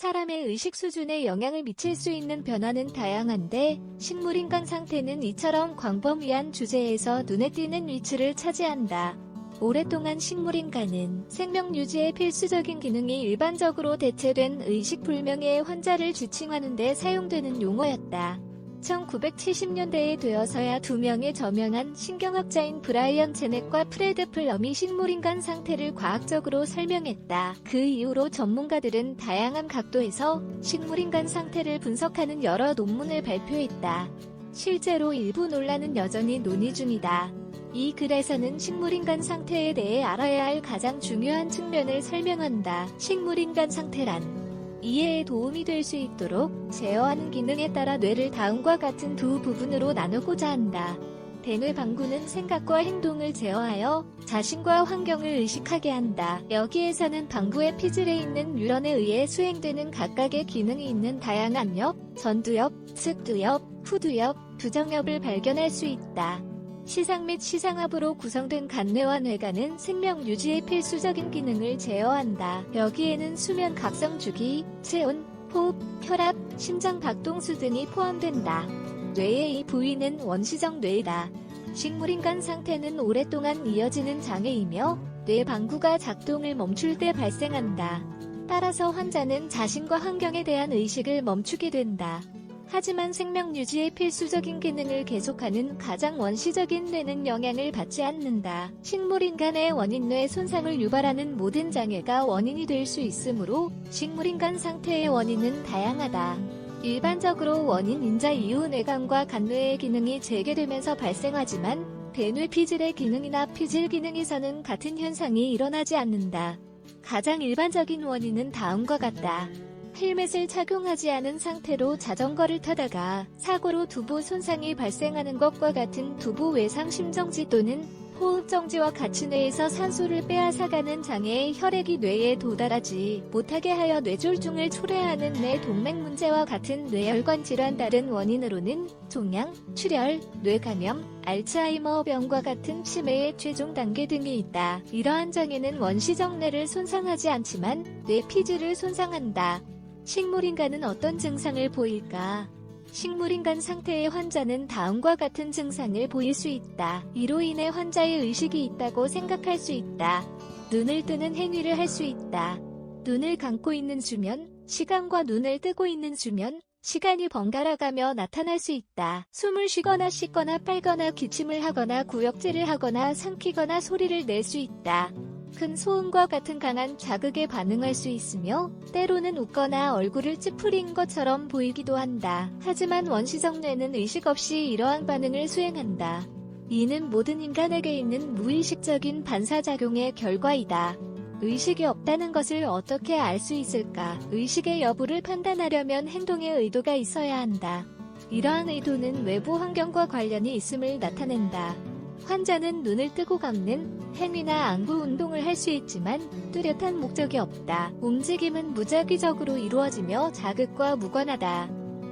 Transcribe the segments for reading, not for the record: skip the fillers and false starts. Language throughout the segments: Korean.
사람의 의식 수준에 영향을 미칠 수 있는 변화는 다양한데 식물인간 상태는 이처럼 광범위한 주제에서 눈에 띄는 위치를 차지한다. 오랫동안 식물인간은 생명 유지에 필수적인 기능이 일반적으로 대체된 의식불명의 환자를 지칭하는 데 사용되는 용어였다. 1970년대에 되어서야 두 명의 저명한 신경학자인 브라이언 제넷과 프레드 플럼이 식물인간 상태를 과학적으로 설명했다. 그 이후로 전문가들은 다양한 각도에서 식물인간 상태를 분석하는 여러 논문을 발표했다. 실제로 일부 논란은 여전히 논의 중이다. 이 글에서는 식물인간 상태에 대해 알아야 할 가장 중요한 측면을 설명한다. 식물인간 상태란 이해에 도움이 될 수 있도록 제어하는 기능에 따라 뇌를 다음과 같은 두 부분으로 나누고자 한다. 대뇌 방구는 생각과 행동을 제어하여 자신과 환경을 의식하게 한다. 여기에서는 방구의 피질에 있는 뉴런에 의해 수행되는 각각의 기능이 있는 다양한 엽, 전두엽, 측두엽, 후두엽, 두정엽을 발견할 수 있다. 시상 및 시상압으로 구성된 간뇌와 뇌간은 생명 유지의 필수적인 기능을 제어한다. 여기에는 수면 각성 주기, 체온, 호흡, 혈압, 심장 박동수 등이 포함된다. 뇌의 이 부위는 원시적 뇌다. 식물인간 상태는 오랫동안 이어지는 장애이며 뇌 방구가 작동을 멈출 때 발생한다. 따라서 환자는 자신과 환경에 대한 의식을 멈추게 된다. 하지만 생명 유지의 필수적인 기능을 계속하는 가장 원시적인 뇌는 영향을 받지 않는다. 식물인간의 원인 뇌 손상을 유발하는 모든 장애가 원인이 될 수 있으므로 식물인간 상태의 원인은 다양하다. 일반적으로 원인 인자 이후 뇌간과 간뇌의 기능이 재개되면서 발생하지만 대뇌 피질의 기능이나 피질 기능에서는 같은 현상이 일어나지 않는다. 가장 일반적인 원인은 다음과 같다. 헬멧을 착용하지 않은 상태로 자전거를 타다가 사고로 두부 손상이 발생하는 것과 같은 두부 외상 심정지 또는 호흡정지와 같이 뇌에서 산소를 빼앗아가는 장애의 혈액이 뇌에 도달하지 못하게 하여 뇌졸중을 초래하는 뇌동맥 문제와 같은 뇌혈관 질환. 다른 원인으로는 종양, 출혈, 뇌감염, 알츠하이머병과 같은 치매의 최종 단계 등이 있다. 이러한 장애는 원시적 뇌를 손상하지 않지만 뇌 피질을 손상한다. 식물인간은 어떤 증상을 보일까? 식물인간 상태의 환자는 다음과 같은 증상을 보일 수 있다. 이로 인해 환자의 의식이 있다고 생각할 수 있다. 눈을 뜨는 행위를 할 수 있다. 눈을 감고 있는 수면, 시간과 눈을 뜨고 있는 수면, 시간이 번갈아가며 나타날 수 있다. 숨을 쉬거나 씻거나 빨거나 기침을 하거나 구역질을 하거나 삼키거나 소리를 낼 수 있다. 큰 소음과 같은 강한 자극에 반응할 수 있으며 때로는 웃거나 얼굴을 찌푸린 것처럼 보이기도 한다. 하지만 원시적 뇌는 의식 없이 이러한 반응을 수행한다. 이는 모든 인간에게 있는 무의식적인 반사작용의 결과이다. 의식이 없다는 것을 어떻게 알 수 있을까? 의식의 여부를 판단하려면 행동의 의도가 있어야 한다. 이러한 의도는 외부 환경과 관련이 있음을 나타낸다. 환자는 눈을 뜨고 감는 행위나 안구 운동을 할 수 있지만 뚜렷한 목적이 없다. 움직임은 무작위적으로 이루어지며 자극과 무관하다.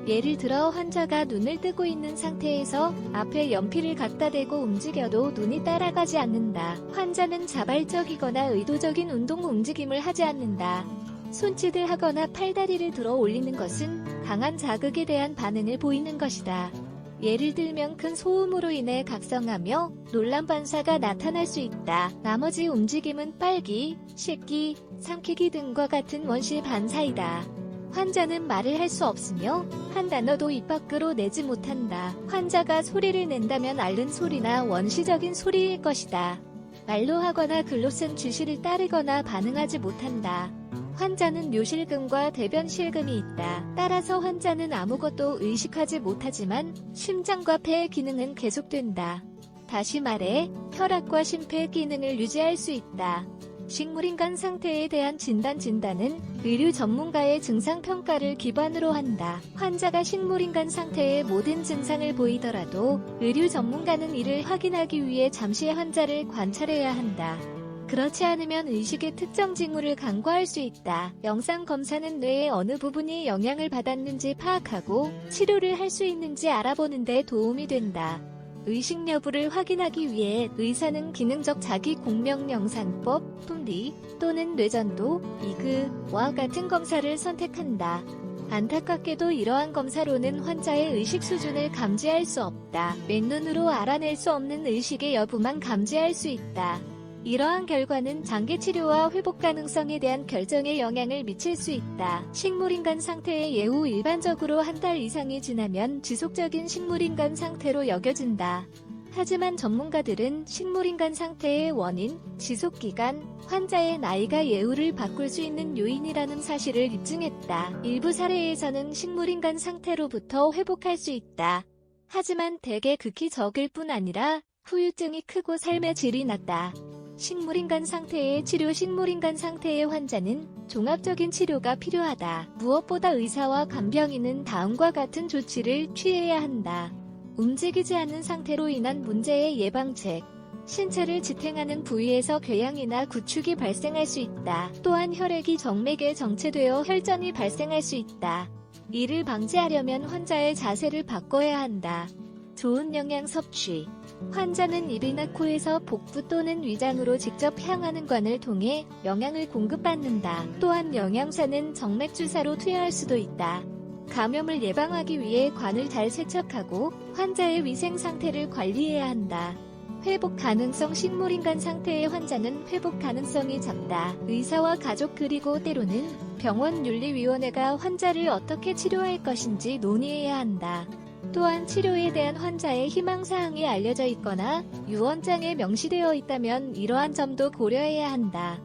예를 들어 환자가 눈을 뜨고 있는 상태에서 앞에 연필을 갖다 대고 움직여도 눈이 따라가지 않는다. 환자는 자발적이거나 의도적인 운동 움직임을 하지 않는다. 손짓을 하거나 팔다리를 들어 올리는 것은 강한 자극에 대한 반응을 보이는 것이다. 예를 들면 큰 소음으로 인해 각성하며 놀란 반사가 나타날 수 있다. 나머지 움직임은 빨기, 씻기, 삼키기 등과 같은 원시 반사이다. 환자는 말을 할 수 없으며 한 단어도 입 밖으로 내지 못한다. 환자가 소리를 낸다면 앓는 소리나 원시적인 소리일 것이다. 말로 하거나 글로 쓴 지시를 따르거나 반응하지 못한다. 환자는 묘실금과 대변실금이 있다. 따라서 환자는 아무것도 의식하지 못하지만 심장과 폐의 기능은 계속된다. 다시 말해 혈압과 심폐 기능을 유지할 수 있다. 식물인간 상태에 대한 진단은 의료 전문가의 증상평가를 기반으로 한다. 환자가 식물인간 상태의 모든 증상을 보이더라도 의료 전문가는 이를 확인하기 위해 잠시 환자를 관찰해야 한다. 그렇지 않으면 의식의 특정 징후를 간과할 수 있다. 영상검사는 뇌의 어느 부분이 영향을 받았는지 파악하고 치료를 할 수 있는지 알아보는 데 도움이 된다. 의식 여부를 확인하기 위해 의사는 기능적 자기공명영상법, 품리 또는 뇌전도, 이그와 같은 검사를 선택한다. 안타깝게도 이러한 검사로는 환자의 의식 수준을 감지할 수 없다. 맨눈으로 알아낼 수 없는 의식의 여부만 감지할 수 있다. 이러한 결과는 장기 치료와 회복 가능성에 대한 결정에 영향을 미칠 수 있다. 식물인간 상태의 예후 일반적으로 한 달 이상이 지나면 지속적인 식물인간 상태로 여겨진다. 하지만 전문가들은 식물인간 상태의 원인, 지속기간, 환자의 나이가 예후를 바꿀 수 있는 요인이라는 사실을 입증했다. 일부 사례에서는 식물인간 상태로부터 회복할 수 있다. 하지만 대개 극히 적을 뿐 아니라 후유증이 크고 삶의 질이 낮다. 식물인간 상태의 치료 식물인간 상태의 환자는 종합적인 치료가 필요하다. 무엇보다 의사와 간병인은 다음과 같은 조치를 취해야 한다. 움직이지 않는 상태로 인한 문제의 예방책. 신체를 지탱하는 부위에서 궤양이나 구축이 발생할 수 있다. 또한 혈액이 정맥에 정체되어 혈전이 발생할 수 있다. 이를 방지하려면 환자의 자세를 바꿔야 한다. 좋은 영양 섭취. 환자는 입이나 코에서 복부 또는 위장으로 직접 향하는 관을 통해 영양을 공급받는다. 또한 영양사는 정맥 주사로 투여할 수도 있다. 감염을 예방하기 위해 관을 잘 세척하고 환자의 위생 상태를 관리해야 한다. 회복 가능성 식물인간 상태의 환자는 회복 가능성이 작다. 의사와 가족 그리고 때로는 병원 윤리위원회가 환자를 어떻게 치료할 것인지 논의해야 한다. 또한 치료에 대한 환자의 희망사항이 알려져 있거나 유언장에 명시되어 있다면 이러한 점도 고려해야 한다.